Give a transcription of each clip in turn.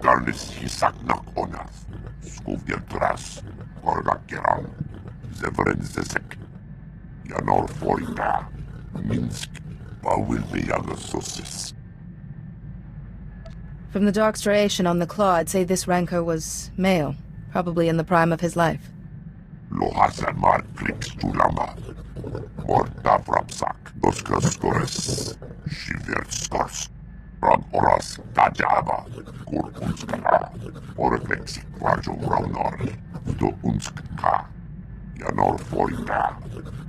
Darnis hisaknak onas. Skuvieltras. Korgakeran. Zevrenzesek. Janor Foika. Minsk. Bawilbeyagososis. From the dark striation on the claw, I'd say this rancor was male, probably in the prime of his life. Lohasan mar krix tulama. Morta prapsak. Doskastores. Shiverskors. Ran oras tajaba. Kur unskara. Oreflexik varjo raunor. Do unskka. Janor Foika.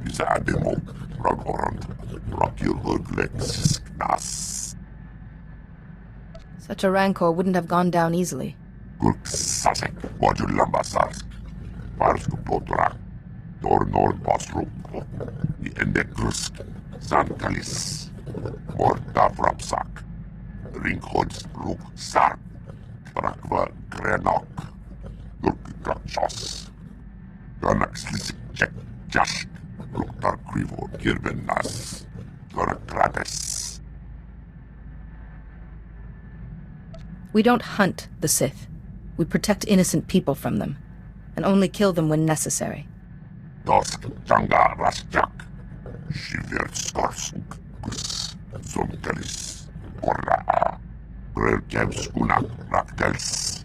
Isa ademo. Ran orant. Rakil urglexis knas. Such a rancor wouldn't have gone down easily. Gurk sasek. Wajulambasarsk. Parsk potrak. Dor nord basrup. I endekrusk. Sankalis. Morta frapsak. Ringhods ruk sark. Trakva grenok. Gurk krakchos. Ganak slisik chek jask. Ruktar krivo kirvenas. Ganak krates. We don't hunt the Sith. We protect innocent people from them, and only kill them when necessary. Dosk changa rasjak. Shiverskorsuk. Gus. Zonkelis. Korra. Grelkevs unak raktels.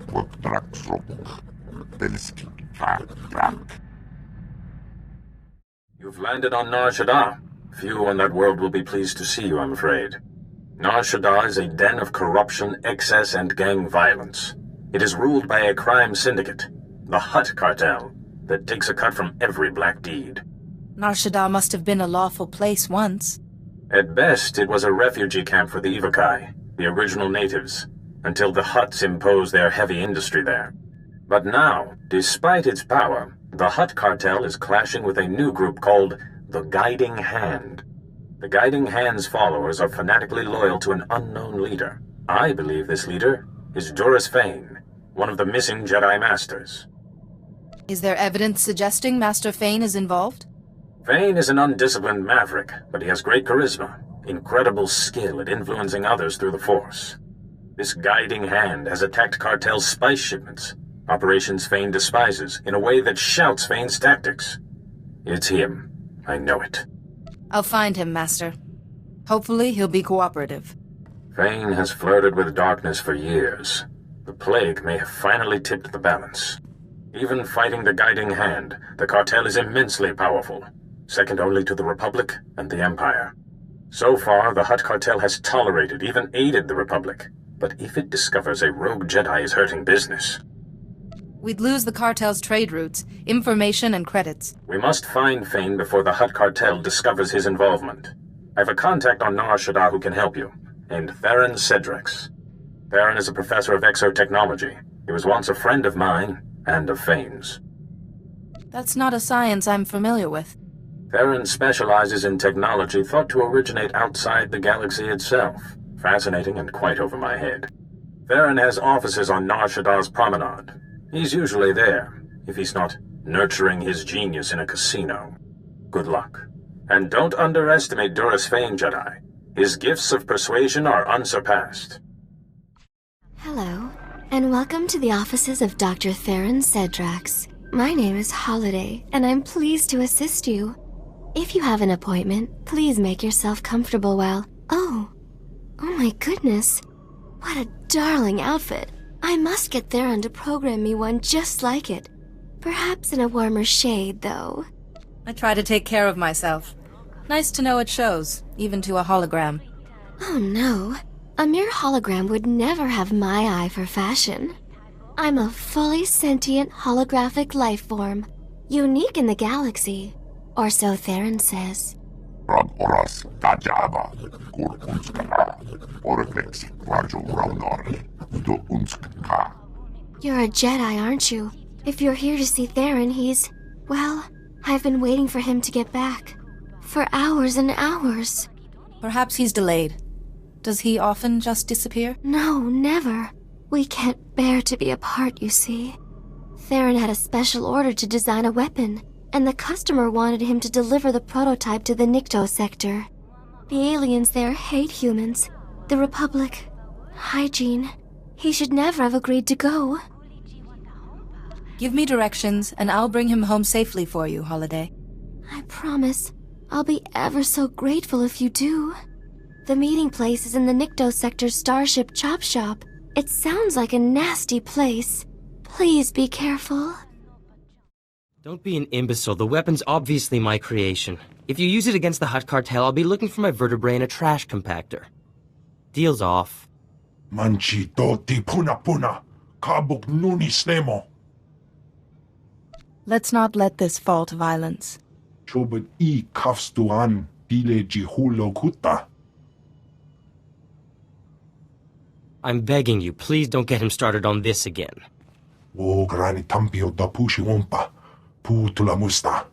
Woktraksruk. Belskik krak. You've landed on Nar Shaddaa. Few on that world will be pleased to see you, I'm afraid. Nar Shaddaa is a den of corruption, excess, and gang violence. It is ruled by a crime syndicate, the Hutt cartel, that takes a cut from every black deed. Nar Shaddaa must have been a lawful place once. At best, it was a refugee camp for the Evokai, the original natives, until the Hutts imposed their heavy industry there. But now, despite its power, the Hutt cartel is clashing with a new group called the Guiding Hand. The Guiding Hand's followers are fanatically loyal to an unknown leader. I believe this leader is Doris Fane, one of the missing Jedi Masters. Is there evidence suggesting Master Fane is involved? Fane is an undisciplined maverick, but he has great charisma, incredible skill at influencing others through the Force. This Guiding Hand has attacked cartel spice shipments, operations Fane despises, in a way that shouts Fane's tactics. It's him. I know it. I'll find him, Master. Hopefully he'll be cooperative. Fane has flirted with darkness for years. The plague may have finally tipped the balance. Even fighting the Guiding Hand, the cartel is immensely powerful, second only to the Republic and the Empire. So far, the Hutt cartel has tolerated, even aided the Republic. But if it discovers a rogue Jedi is hurting business... We'd lose the cartel's trade routes, information, and credits. We must find Fane before the Hutt cartel discovers his involvement. I have a contact on Nar Shaddaa who can help you, named Theron Cedrex. Theron is a professor of exotechnology. He was once a friend of mine, and of Fane's. That's not a science I'm familiar with. Theron specializes in technology thought to originate outside the galaxy itself. Fascinating and quite over my head. Theron has offices on Nar Shaddaa's promenade. He's usually there, if he's not nurturing his genius in a casino. Good luck. And don't underestimate Doris Fane, Jedi. His gifts of persuasion are unsurpassed. Hello, and welcome to the offices of Dr. Theron Cedrex. My name is Holiday, and I'm pleased to assist you. If you have an appointment, please make yourself comfortable while... Oh my goodness. What a darling outfit. I must get Theron to program me one just like it. Perhaps in a warmer shade, though. I try to take care of myself. Nice to know it shows, even to a hologram. Oh no. A mere hologram would never have my eye for fashion. I'm a fully sentient holographic life form, unique in the galaxy, or so Theron says. Ran oras tajaba. Kur unskara. Oreflexik varjo raunor. Do unskka. You're a Jedi, aren't you? If you're here to see Theron, he's... Well, I've been waiting for him to get back. For hours and hours. Perhaps he's delayed. Does he often just disappear? No, never. We can't bear to be apart, you see. Theron had a special order to design a weapon, and the customer wanted him to deliver the prototype to the Nikto sector. The aliens there hate humans. The Republic. Hygiene. He should never have agreed to go. Give me directions, and I'll bring him home safely for you, Holiday. I promise. I'll be ever so grateful if you do. The meeting place is in the Nikto Sector's Starship Chop Shop. It sounds like a nasty place. Please be careful. Don't be an imbecile. The weapon's obviously my creation. If you use it against the Hutt cartel, I'll be looking for my vertebrae in a trash compactor. Deal's off. Manchi doti puna puna. Kabuk nuni snemo. Let's not let this fall to violence. Chobet I kafstuan bile jihulo kuta. I'm begging you, please don't get him started on this again. O grani tampio da pushi wompa. Putula musta.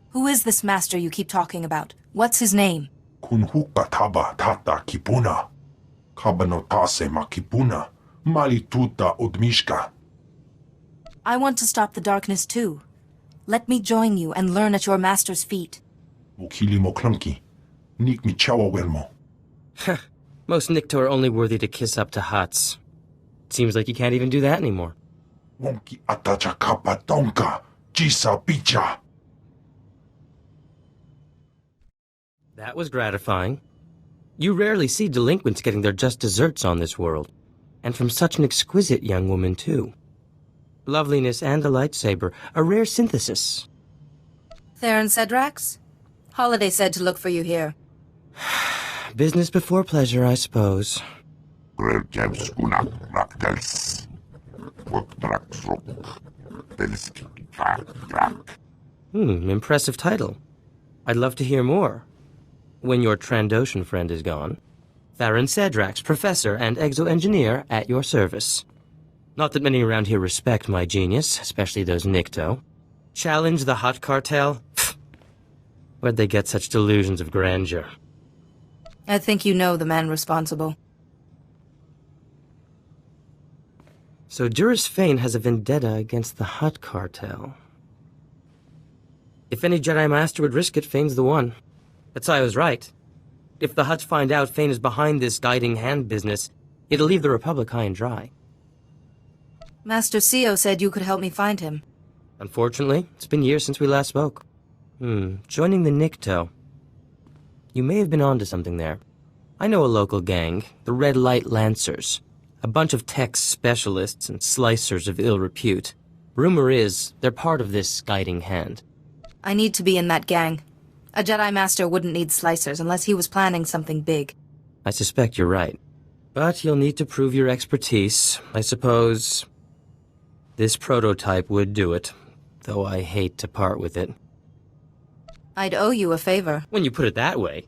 Who is this master you keep talking about? What's his name? Kun hukka taba tata kipuna. Kabano tase ma kipuna. Mali tuta odmishka. I want to stop the darkness too. Let me join you and learn at your master's feet. Mukili mo clunky. Nik mi chawa welmo. Most Nikto are only worthy to kiss up to Hutts. Seems like you can't even do that anymore. Wonki atacha kapa tonka. Jisa picha. That was gratifying. You rarely see delinquents getting their just desserts on this world. And from such an exquisite young woman, too. Loveliness and a lightsaber, a rare synthesis. Theron Cedrax? Holiday said to look for you here. Business before pleasure, I suppose. Impressive title. I'd love to hear more. When your Trandoshan friend is gone. Theron Cedrax, professor and exo-engineer at your service. Not that many around here respect my genius, especially those Nikto. Challenge the Hutt cartel? Where'd they get such delusions of grandeur? I think you know the man responsible. So Juris Fane has a vendetta against the Hutt cartel. If any Jedi Master would risk it, Fane's the one. That's why I was right. If the Hutts find out Fane is behind this guiding hand business, it'll leave the Republic high and dry. Master Sio said you could help me find him. Unfortunately, it's been years since we last spoke. Joining the Nikto. You may have been onto something there. I know a local gang, the Red Light Lancers. A bunch of tech specialists and slicers of ill repute. Rumor is, they're part of this guiding hand. I need to be in that gang. A Jedi Master wouldn't need slicers unless he was planning something big. I suspect you're right. But you'll need to prove your expertise. I suppose this prototype would do it, though I hate to part with it. I'd owe you a favor. When you put it that way.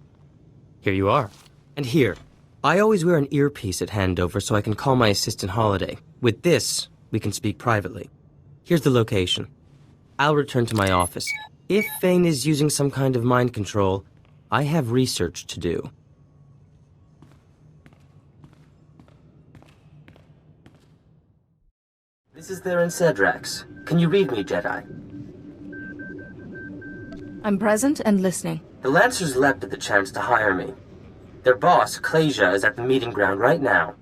Here you are. And here, I always wear an earpiece at handover so I can call my assistant Holiday. With this, we can speak privately. Here's the location. I'll return to my office. If Fane is using some kind of mind control, I have research to do. This is Theron Cedrax. Can you read me, Jedi? I'm present and listening. The Lancers leapt at the chance to hire me. Their boss, Klasia, is at the meeting ground right now.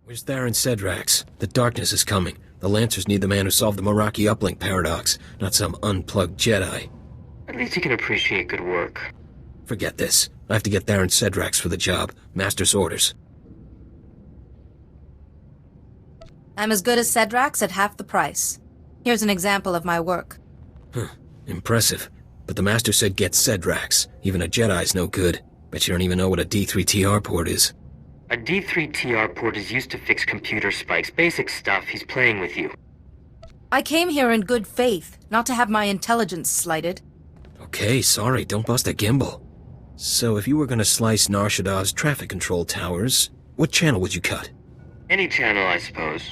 Where's Theron Cedrax? The darkness is coming. The Lancers need the man who solved the Meraki uplink paradox, not some unplugged Jedi. At least he can appreciate good work. Forget this. I have to get Theron Cedrax for the job. Master's orders. I'm as good as Cedrax at half the price. Here's an example of my work. Impressive. But the Master said get Cedrax. Even a Jedi's no good. Bet you don't even know what a D3TR port is. A D3TR port is used to fix computer spikes. Basic stuff. He's playing with you. I came here in good faith, not to have my intelligence slighted. Okay, sorry, don't bust a gimbal. So if you were gonna slice Nar Shaddaa's traffic control towers, what channel would you cut? Any channel, I suppose.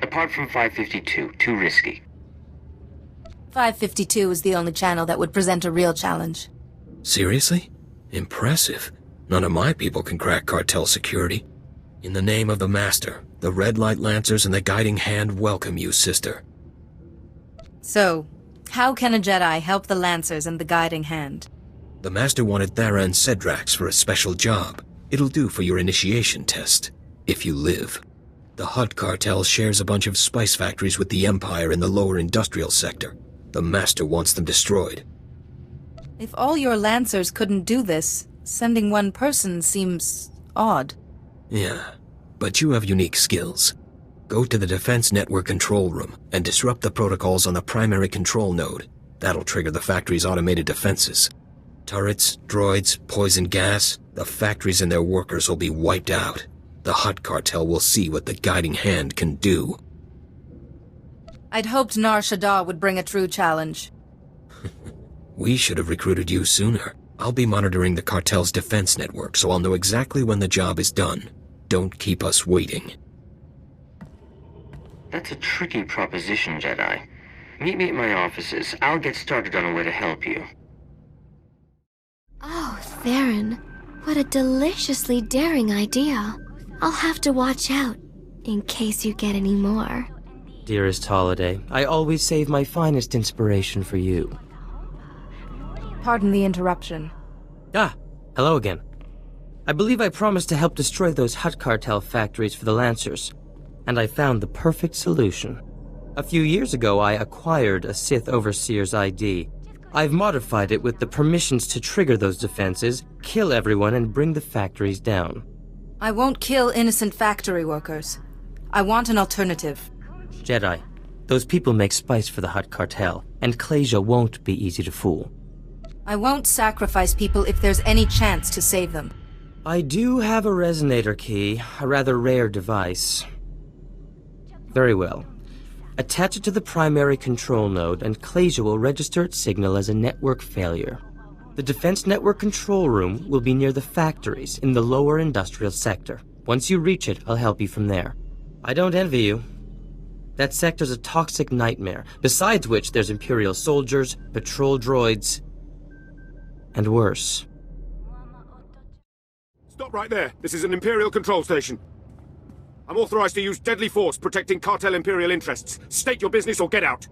Apart from 552. Too risky. 552 is the only channel that would present a real challenge. Seriously? Impressive. None of my people can crack cartel security. In the name of the Master, the Red Light Lancers and the Guiding Hand welcome you, sister. So, how can a Jedi help the Lancers and the Guiding Hand? The Master wanted Theron Cedrax for a special job. It'll do for your initiation test, if you live. The Hutt cartel shares a bunch of spice factories with the Empire in the lower industrial sector. The Master wants them destroyed. If all your Lancers couldn't do this, sending one person seems odd. Yeah, but you have unique skills. Go to the Defense Network control room and disrupt the protocols on the primary control node. That'll trigger the factory's automated defenses. Turrets, droids, poison gas, the factories and their workers will be wiped out. The Hutt cartel will see what the guiding hand can do. I'd hoped Nar Shaddaa would bring a true challenge. We should have recruited you sooner. I'll be monitoring the cartel's defense network, so I'll know exactly when the job is done. Don't keep us waiting. That's a tricky proposition, Jedi. Meet me at my offices. I'll get started on a way to help you. Oh, Theron. What a deliciously daring idea. I'll have to watch out, in case you get any more. Dearest Holiday, I always save my finest inspiration for you. Pardon the interruption. Ah, hello again. I believe I promised to help destroy those Hutt cartel factories for the Lancers, and I found the perfect solution. A few years ago, I acquired a Sith Overseer's ID. I've modified it with the permissions to trigger those defenses, kill everyone, and bring the factories down. I won't kill innocent factory workers. I want an alternative. Jedi, those people make spice for the Hutt cartel, and Clasia won't be easy to fool. I won't sacrifice people if there's any chance to save them. I do have a resonator key, a rather rare device. Very well. Attach it to the primary control node, and Clasia will register its signal as a network failure. The Defense Network control room will be near the factories in the lower industrial sector. Once you reach it, I'll help you from there. I don't envy you. That sector's a toxic nightmare, besides which there's Imperial soldiers, patrol droids, and worse. Stop right there. This is an Imperial control station. I'm authorized to use deadly force protecting cartel Imperial interests. State your business or get out.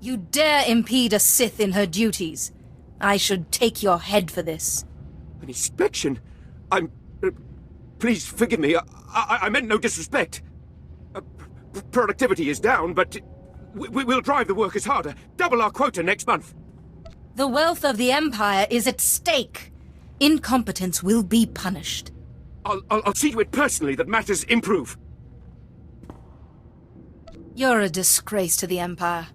You dare impede a Sith in her duties. I should take your head for this. An inspection? Please forgive me. I meant no disrespect. Productivity is down, but we'll drive the workers harder. Double our quota next month. The wealth of the Empire is at stake. Incompetence will be punished. I'll see to it personally that matters improve. You're a disgrace to the Empire.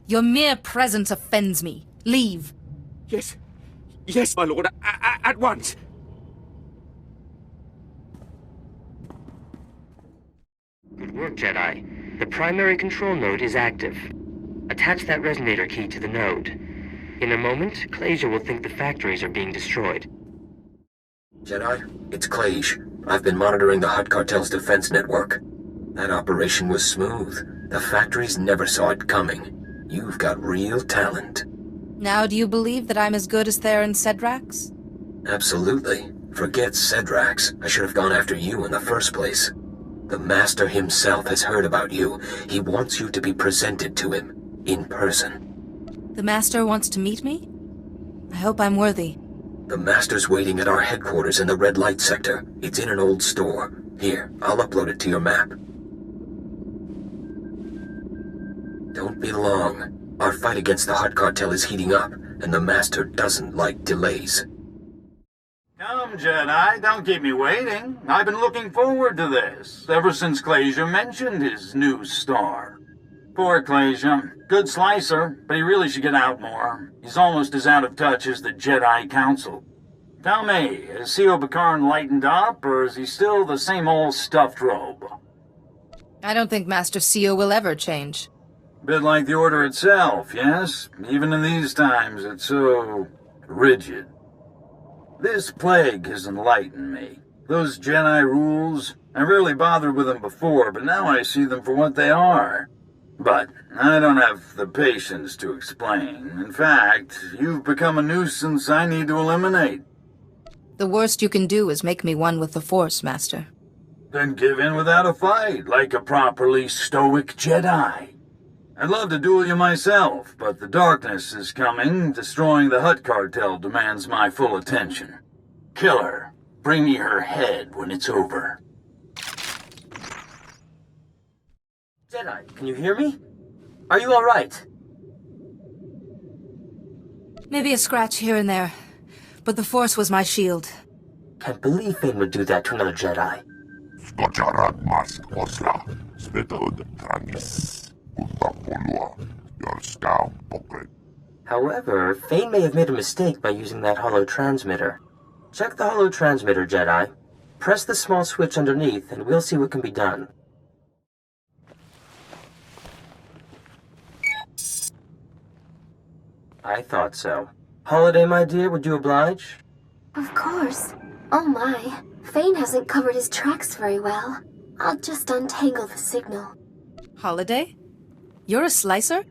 Your mere presence offends me. Leave. Yes. Yes, my lord. At once. Good work, Jedi. The primary control node is active. Attach that resonator key to the node. In a moment, Clasia will think the factories are being destroyed. Jedi, it's Clage. I've been monitoring the Hutt cartel's defense network. That operation was smooth. The factories never saw it coming. You've got real talent. Now do you believe that I'm as good as Theron Cedrax? Absolutely. Forget Cedrax. I should have gone after you in the first place. The Master himself has heard about you. He wants you to be presented to him, in person. The Master wants to meet me? I hope I'm worthy. The Master's waiting at our headquarters in the red light sector. It's in an old store. Here, I'll upload it to your map. Don't be long. Our fight against the Hutt cartel is heating up, and the Master doesn't like delays. Come, Jedi, don't keep me waiting. I've been looking forward to this, ever since Clasia mentioned his new star. Poor Clasia. Good slicer, but he really should get out more. He's almost as out of touch as the Jedi Council. Tell me, is C.O. Bakarn lightened up, or is he still the same old stuffed robe? I don't think Master Seo will ever change. Bit like the Order itself, yes? Even in these times, it's so rigid. This plague has enlightened me. Those Jedi rules, I rarely bothered with them before, but now I see them for what they are. But I don't have the patience to explain. In fact, you've become a nuisance I need to eliminate. The worst you can do is make me one with the Force, Master. Then give in without a fight, like a properly stoic Jedi. I'd love to duel you myself, but the darkness is coming. Destroying the Hutt cartel demands my full attention. Killer, bring me her head when it's over. Jedi, can you hear me? Are you alright? Maybe a scratch here and there, but the Force was my shield. Can't believe Fane would do that to another Jedi. However, Fane may have made a mistake by using that holo transmitter. Check the holo transmitter, Jedi. Press the small switch underneath, and we'll see what can be done. I thought so. Holiday, my dear, would you oblige? Of course. Oh my, Fane hasn't covered his tracks very well. I'll just untangle the signal. Holiday? You're a slicer?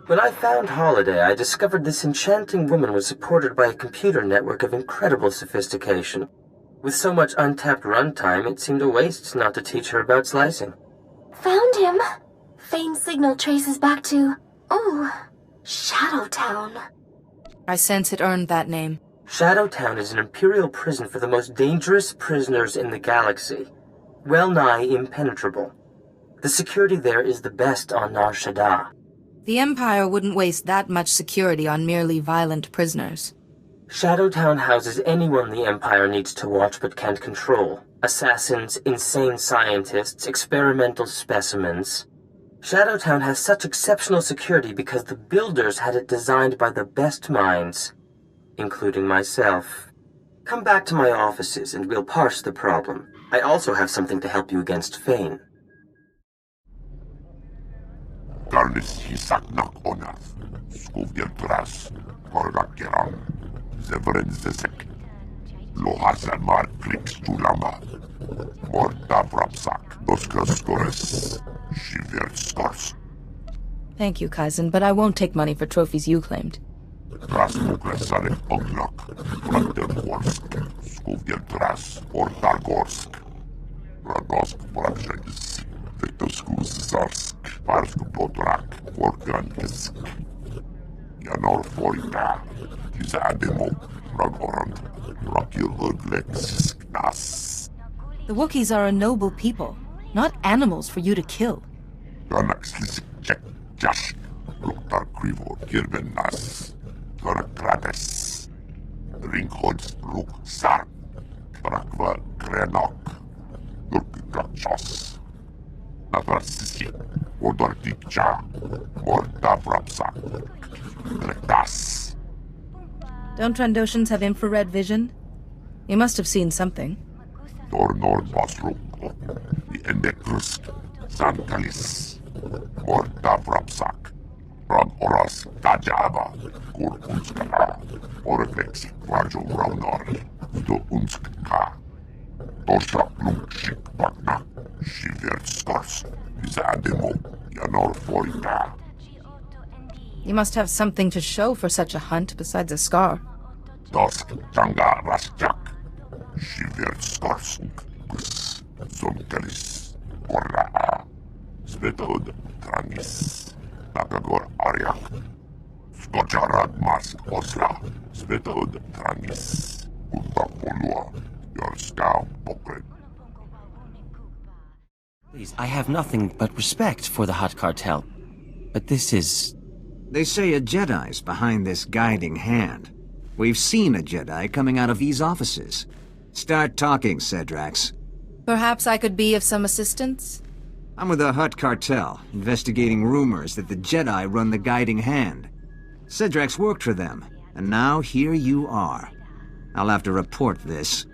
When I found Holiday, I discovered this enchanting woman was supported by a computer network of incredible sophistication. With so much untapped runtime, it seemed a waste not to teach her about slicing. Found him! Fane's signal traces back to... oh, Shadowtown. I sense it earned that name. Shadowtown is an imperial prison for the most dangerous prisoners in the galaxy. Well-nigh impenetrable. The security there is the best on Nar Shaddaa. The Empire wouldn't waste that much security on merely violent prisoners. Shadowtown houses anyone the Empire needs to watch but can't control. Assassins, insane scientists, experimental specimens. Shadowtown has such exceptional security because the builders had it designed by the best minds, including myself. Come back to my offices and we'll parse the problem. I also have something to help you against Fane. Karnis hisaknak onas, skuvientras, korgakeran, zevrenzesek, lohasan mar krikstulama, morta brapsak, oskaskores, shiverskors. Thank you, Kaizen, but I won't take money for trophies you claimed. Rasmukresare oglak, Brandenborsk, skuvientras, ortargorsk, Radosk Brakshenis, Vetoskusarsk, Parsk Potrak, Organkisk, Janor Forita, Tizademo, Ragorand, Rakilurglexisk Nas. The Wookiees are a noble people, not animals for you to kill. Ganaxlisik Chek Jash, Luktar Krivo, Kirben Nas, Ganakrates, Ringhods Ruk Sark, Rakva Krenok, Durkikachos, Navrasisi, Odortikcha, Morta Brapsak, Rektas. Don't Trandoshans have infrared vision? You must have seen something. Dornor Basruk, the Endekrus, Sankalis, Morta Brapsak, Rag Oras Tajaba, Kur Unskana, Oreflexik Varjo Raunor, Do Unskka, Tosha Plumshik Bagna, Shiverskors, Zademo, Janor Forita. You must have something to show for such a hunt besides a scar. Dosk Tanga Rasjak, Shiverskors, Zonkalis, Korra, Svetod, Tranis, Nakagor Aryak, Skocharad Mas Osla, Svetod, Tranis, Untapolua, Yorska Pokret. Please, I have nothing but respect for the Hutt Cartel. But this is... They say a Jedi's behind this guiding hand. We've seen a Jedi coming out of these offices. Start talking, Cedrax. Perhaps I could be of some assistance? I'm with the Hutt Cartel, investigating rumors that the Jedi run the guiding hand. Cedrax worked for them, and now here you are. I'll have to report this.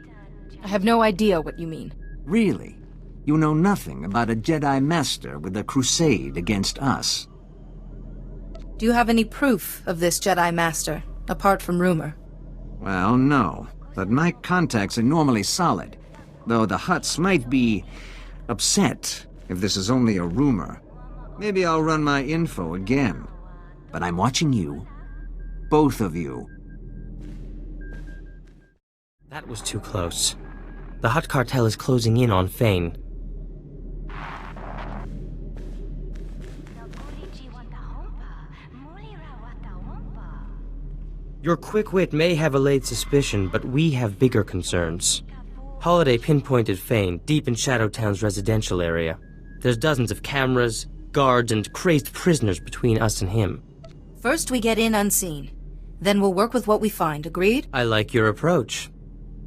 I have no idea what you mean. Really? You know nothing about a Jedi Master with a crusade against us? Do you have any proof of this Jedi Master, apart from rumor? Well, no. But my contacts are normally solid. Though the Hutts might be upset if this is only a rumor. Maybe I'll run my info again. But I'm watching you. Both of you. That was too close. The Hutt Cartel is closing in on Fane. Your quick wit may have allayed suspicion, but we have bigger concerns. Holiday pinpointed Fane deep in Shadowtown's residential area. There's dozens of cameras, guards, and crazed prisoners between us and him. First we get in unseen. Then we'll work with what we find, agreed? I like your approach.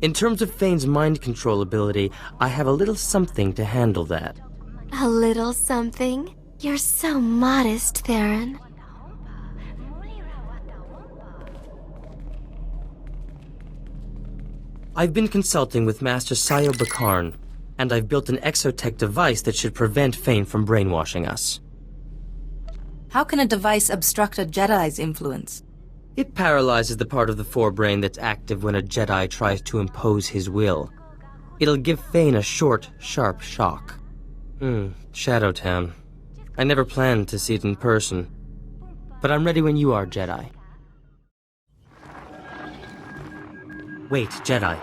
In terms of Fane's mind control ability, I have a little something to handle that. A little something? You're so modest, Theron. I've been consulting with Master Sayo Bakarn, and I've built an exotech device that should prevent Fane from brainwashing us. How can a device obstruct a Jedi's influence? It paralyzes the part of the forebrain that's active when a Jedi tries to impose his will. It'll give Fane a short, sharp shock. Shadowtown. I never planned to see it in person. But I'm ready when you are, Jedi. Wait, Jedi.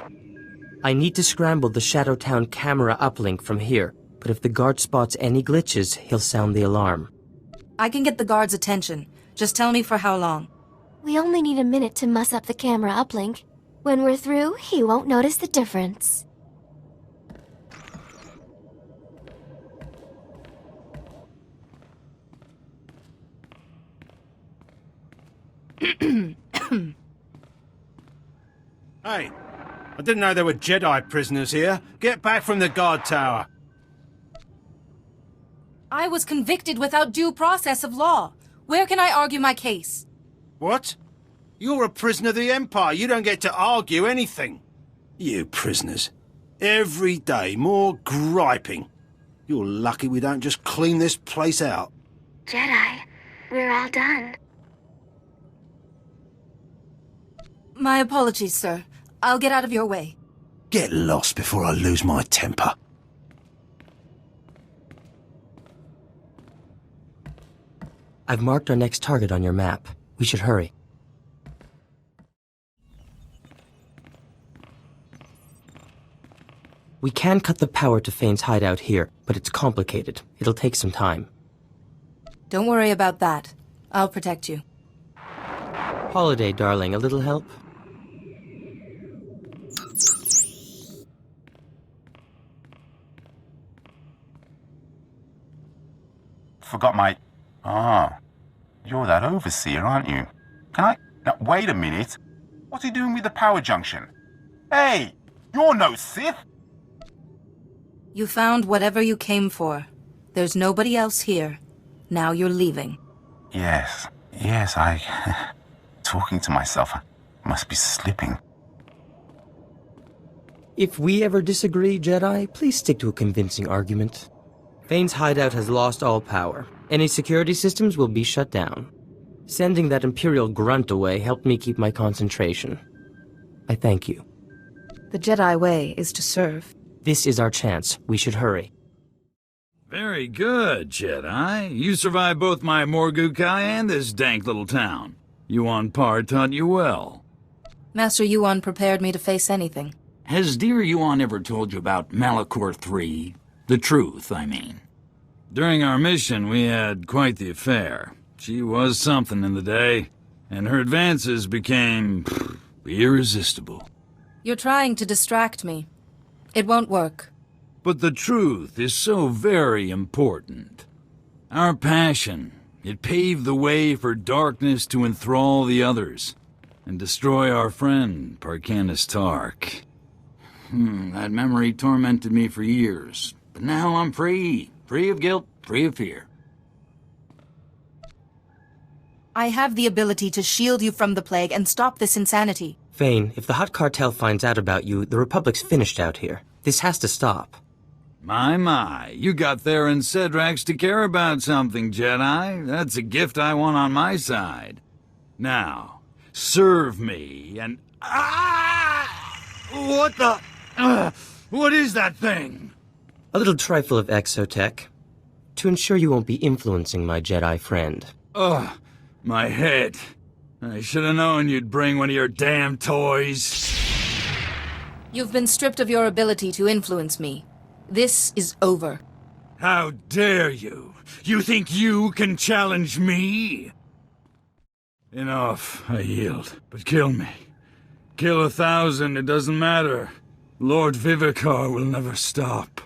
I need to scramble the Shadowtown camera uplink from here, but if the guard spots any glitches, he'll sound the alarm. I can get the guard's attention. Just tell me for how long. We only need a minute to muss up the camera uplink. When we're through, he won't notice the difference. Hey, I didn't know there were Jedi prisoners here. Get back from the guard tower. I was convicted without due process of law. Where can I argue my case? What? You're a prisoner of the Empire. You don't get to argue anything. You prisoners. Every day, more griping. You're lucky we don't just clean this place out. Jedi, we're all done. My apologies, sir. I'll get out of your way. Get lost before I lose my temper. I've marked our next target on your map. We should hurry. We can cut the power to Fane's hideout here, but it's complicated. It'll take some time. Don't worry about that. I'll protect you. Holiday, darling, a little help? Forgot my... Ah, you're that overseer, aren't you? Can I... Now, wait a minute. What's he doing with the power junction? Hey, you're no Sith! You found whatever you came for. There's nobody else here. Now you're leaving. Yes, I... Talking to myself, I must be slipping. If we ever disagree, Jedi, please stick to a convincing argument. Fane's hideout has lost all power. Any security systems will be shut down. Sending that Imperial grunt away helped me keep my concentration. I thank you. The Jedi way is to serve. This is our chance. We should hurry. Very good, Jedi. You survived both my Morgukai and this dank little town. Yuan Par taught you well. Master Yuan prepared me to face anything. Has dear Yuan ever told you about Malachor III? The truth, I mean. During our mission, we had quite the affair. She was something in the day, and her advances became irresistible. You're trying to distract me. It won't work. But the truth is so very important. Our passion, it paved the way for darkness to enthrall the others, and destroy our friend, Parkanis Tark. That memory tormented me for years, but now I'm free. Free of guilt, free of fear. I have the ability to shield you from the plague and stop this insanity. Fane, if the Hutt Cartel finds out about you, the Republic's finished out here. This has to stop. My, you got Theron Cedrax to care about something, Jedi. That's a gift I want on my side. Now, serve me and... What the... what is that thing? A little trifle of exotech, to ensure you won't be influencing my Jedi friend. Ugh, my head. I should have known you'd bring one of your damn toys. You've been stripped of your ability to influence me. This is over. How dare you? You think you can challenge me? Enough, I yield. But kill me. Kill 1,000, it doesn't matter. Lord Vivicar will never stop.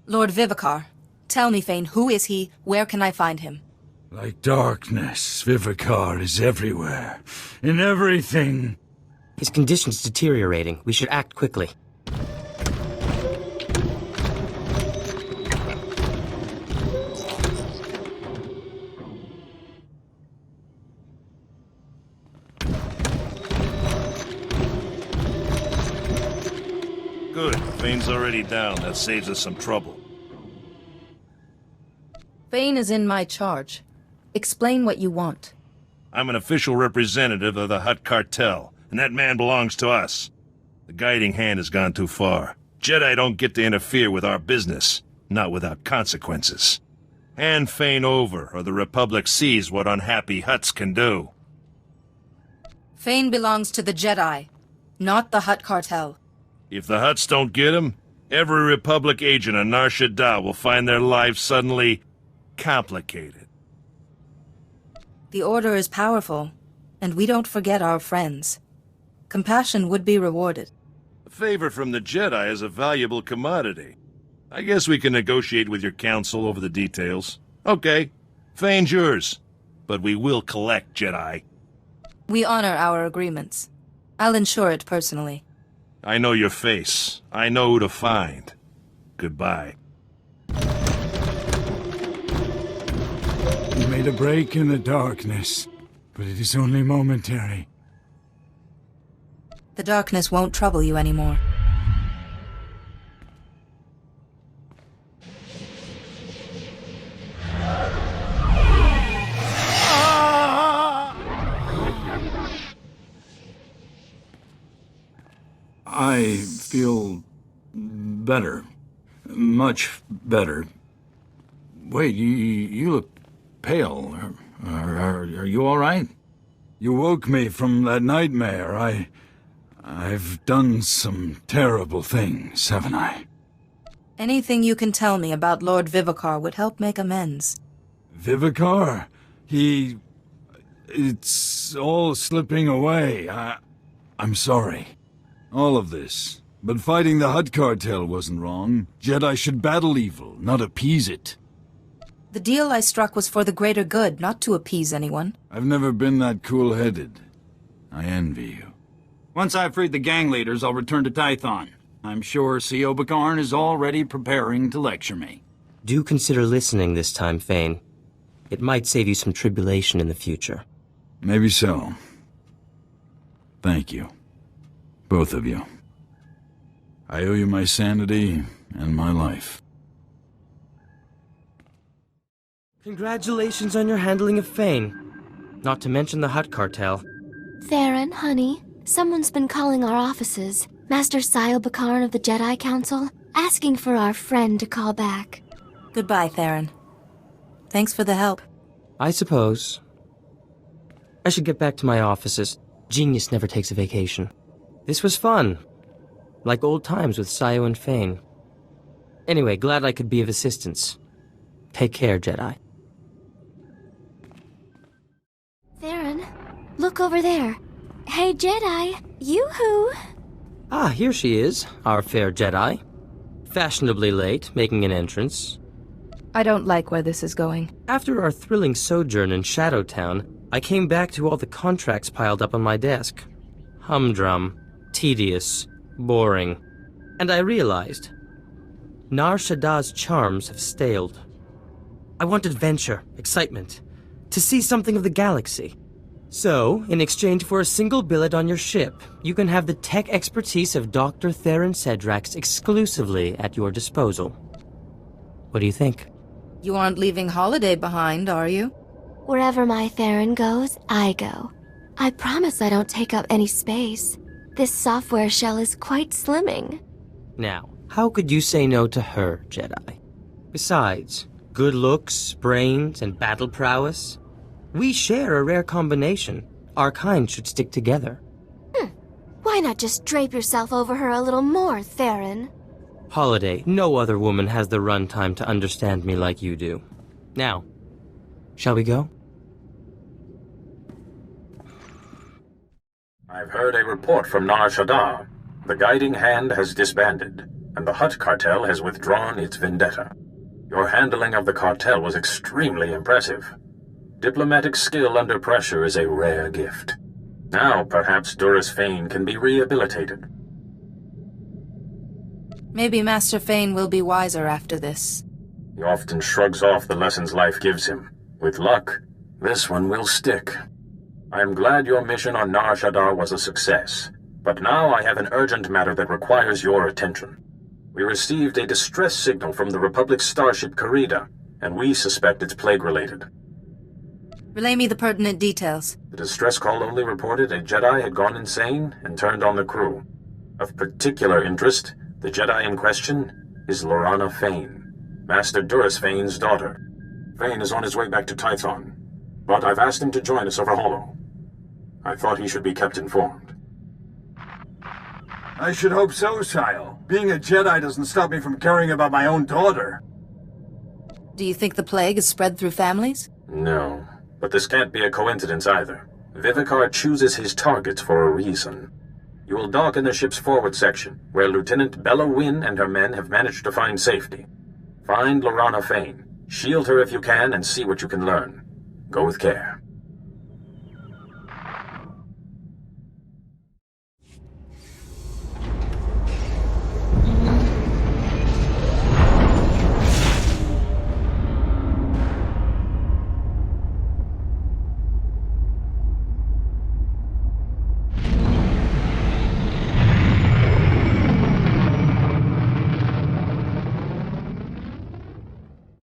Lord Vivicar, tell me, Fane, who is he? Where can I find him? Like darkness, Vivicar is everywhere. In everything. His condition's deteriorating. We should act quickly. Good. Fane's already down. That saves us some trouble. Fane is in my charge. Explain what you want. I'm an official representative of the Hutt cartel, and that man belongs to us. The guiding hand has gone too far. Jedi don't get to interfere with our business, not without consequences. Hand Fane over, or the Republic sees what unhappy Hutts can do. Fane belongs to the Jedi, not the Hutt cartel. If the Hutts don't get him, every Republic agent on Nar Shaddaa will find their lives suddenly complicated. The Order is powerful, and we don't forget our friends. Compassion would be rewarded. A favor from the Jedi is a valuable commodity. I guess we can negotiate with your council over the details. Okay, Fane's yours, but we will collect, Jedi. We honor our agreements. I'll ensure it personally. I know your face. I know who to find. Goodbye. You made a break in the darkness, but it is only momentary. The darkness won't trouble you anymore. I feel better. Much better. Wait, you look pale. Are you all right? You woke me from that nightmare. I've done some terrible things, haven't I? Anything you can tell me about Lord Vivicar would help make amends. Vivicar? It's all slipping away. I'm sorry. All of this. But fighting the Hutt cartel wasn't wrong. Jedi should battle evil, not appease it. The deal I struck was for the greater good, not to appease anyone. I've never been that cool-headed. I envy you. Once I've freed the gang leaders, I'll return to Tython. I'm sure C.O. Bakarn is already preparing to lecture me. Do consider listening this time, Fane. It might save you some tribulation in the future. Maybe so. Thank you. Both of you. I owe you my sanity and my life. Congratulations on your handling of Fane. Not to mention the Hutt cartel. Theron, honey, someone's been calling our offices. Master C.O. Bakarn of the Jedi Council, asking for our friend to call back. Goodbye, Theron. Thanks for the help. I suppose. I should get back to my offices. Genius never takes a vacation. This was fun. Like old times with C.O. and Fane. Anyway, glad I could be of assistance. Take care, Jedi. Theron, look over there. Hey, Jedi, yoo-hoo! Ah, here she is, our fair Jedi. Fashionably late, making an entrance. I don't like where this is going. After our thrilling sojourn in Shadowtown, I came back to all the contracts piled up on my desk. Humdrum, tedious, boring. And I realized, Nar Shaddaa's charms have staled. I want adventure, excitement, to see something of the galaxy. So, in exchange for a single billet on your ship, you can have the tech expertise of Dr. Theron Cedrax exclusively at your disposal. What do you think? You aren't leaving Holiday behind, are you? Wherever my Theron goes, I go. I promise I don't take up any space. This software shell is quite slimming. Now, how could you say no to her, Jedi? Besides, good looks, brains, and battle prowess? We share a rare combination. Our kind should stick together. Why not just drape yourself over her a little more, Theron? Holiday, no other woman has the runtime to understand me like you do. Now, shall we go? I've heard a report from Nar Shaddaa. The Guiding Hand has disbanded, and the Hutt cartel has withdrawn its vendetta. Your handling of the cartel was extremely impressive. Diplomatic skill under pressure is a rare gift. Now, perhaps Duras Fane can be rehabilitated. Maybe Master Fane will be wiser after this. He often shrugs off the lessons life gives him. With luck, this one will stick. I am glad your mission on Nar Shaddaa was a success, but now I have an urgent matter that requires your attention. We received a distress signal from the Republic's starship Karida, and we suspect it's plague-related. Relay me the pertinent details. The distress call only reported a Jedi had gone insane and turned on the crew. Of particular interest, the Jedi in question is Lorana Fane, Master Duras Fane's daughter. Fane is on his way back to Tython, but I've asked him to join us over Holo. I thought he should be kept informed. I should hope so, Sile. Being a Jedi doesn't stop me from caring about my own daughter. Do you think the plague is spread through families? No, but this can't be a coincidence either. Vivicar chooses his targets for a reason. You will dock in the ship's forward section, where Lieutenant Bella Wynn and her men have managed to find safety. Find Lorana Fane, shield her if you can, and see what you can learn. Go with care.